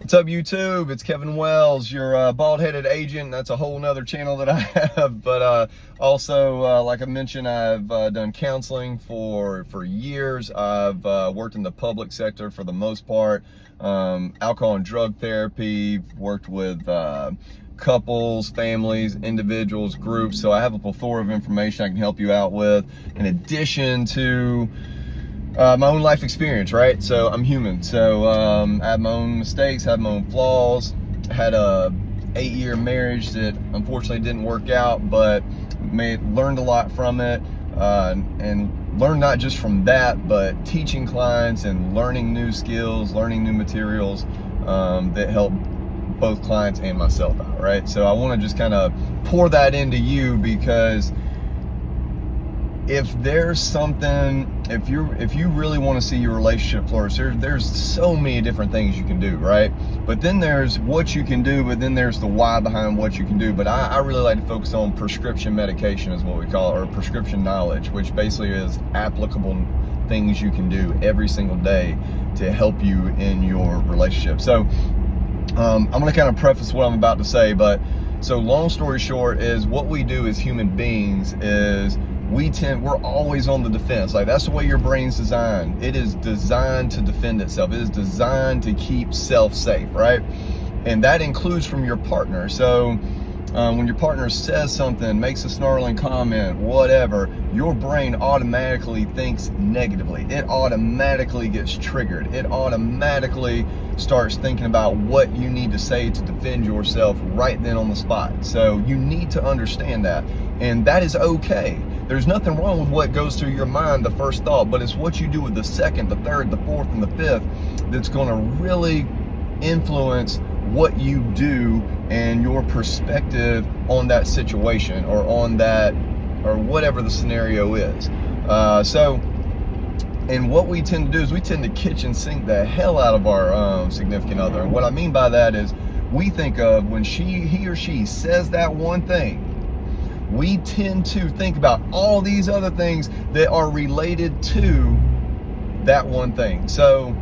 What's up, YouTube? It's Kevin Wells, your bald-headed agent. That's a whole nother channel that I have. But also, like I mentioned, I've done counseling for years. I've worked in the public sector for the most part. Alcohol and drug therapy, worked with couples, families, individuals, groups. So I have a plethora of information I can help you out with, in addition to my own life experience, right? So I'm human. So I have my own mistakes, have my own flaws. Had a 8-year marriage that unfortunately didn't work out, but learned a lot from it, and learned not just from that, but teaching clients and learning new skills, learning new materials that help both clients and myself out, right? So I want to just kind of pour that into you, because if there's something, if you really want to see your relationship flourish, there's so many different things you can do, right? But then there's what you can do, but then there's the why behind what you can do. But I really like to focus on prescription medication, is what we call it, or prescription knowledge, which basically is applicable things you can do every single day to help you in your relationship. So I'm going to kind of preface what I'm about to say, but so long story short is, what we do as human beings is we're always on the defense. Like, that's the way your brain's designed. It is designed to defend itself. It is designed to keep self safe, right? And that includes from your partner. So when your partner says something, makes a snarling comment, whatever, your brain automatically thinks negatively. It automatically gets triggered. It automatically starts thinking about what you need to say to defend yourself right then on the spot. So you need to understand that, and that is okay. There's nothing wrong with what goes through your mind, the first thought, but it's what you do with the second, the third, the fourth, and the fifth that's going to really influence what you do and your perspective on that situation, or on that, or whatever the scenario is. And what we tend to do is we tend to kitchen sink the hell out of our significant other. And what I mean by that is, we think of when he or she says that one thing, we tend to think about all these other things that are related to that one thing. So,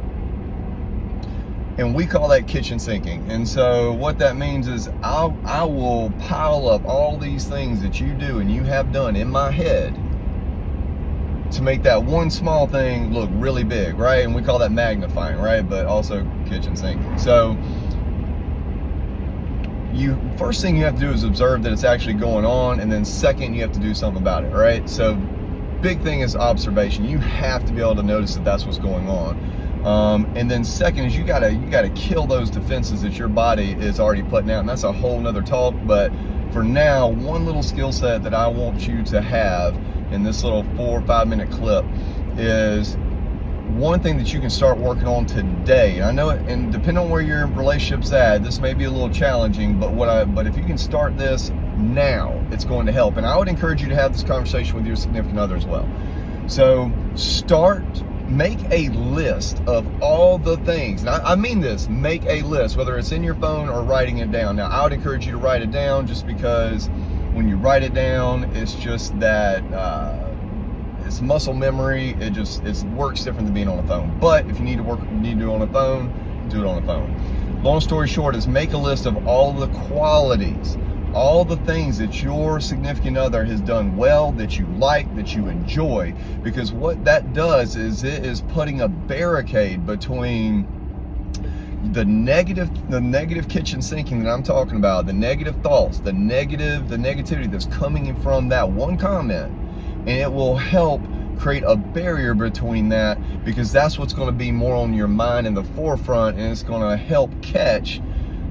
and we call that kitchen sinking. And so what that means is, I will pile up all these things that you do and you have done in my head to make that one small thing look really big, right? And we call that magnifying, right? But also kitchen sinking. So first thing you have to do is observe that it's actually going on, and then second, you have to do something about it, right? So big thing is observation. You have to be able to notice that that's what's going on. And then second is, you gotta kill those defenses that your body is already putting out, and that's a whole nother talk. But for now, one little skill set that I want you to have in this little 4 or 5 minute clip is one thing that you can start working on today. And I know it, and depending on where your relationship's at, this may be a little challenging, but if you can start this now, it's going to help. And I would encourage you to have this conversation with your significant other as well. So make a list of all the things. And I mean this, make a list, whether it's in your phone or writing it down. Now, I would encourage you to write it down, just because when you write it down, it's just that, it's muscle memory. It works different than being on a phone. But if you need to do it on a phone, do it on a phone. Long story short is, make a list of all the qualities, all the things that your significant other has done well, that you like, that you enjoy. Because what that does is, it is putting a barricade between the negative kitchen sinking that I'm talking about, the negative thoughts, the negativity that's coming in from that one comment. And it will help create a barrier between that, because that's what's going to be more on your mind in the forefront, and it's going to help catch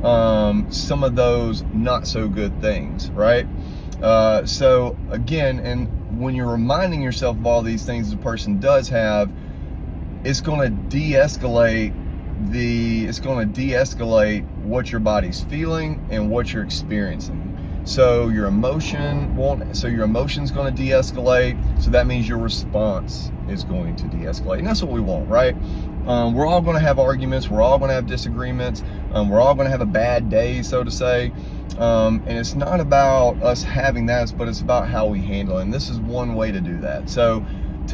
some of those not so good things, right? So again, and when you're reminding yourself of all these things the person does have, it's going to de-escalate what your body's feeling and what you're experiencing. So your emotion's going to de-escalate. So that means your response is going to de-escalate. And that's what we want, right? We're all going to have arguments. We're all going to have disagreements. We're all going to have a bad day, so to say. And it's not about us having that, but it's about how we handle it. And this is one way to do that. So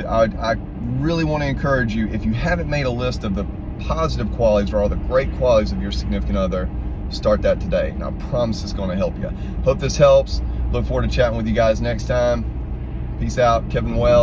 I really want to encourage you, if you haven't made a list of the positive qualities or all the great qualities of your significant other. Start that today, and I promise it's going to help you. Hope this helps. Look forward to chatting with you guys next time. Peace out. Kevin Wells.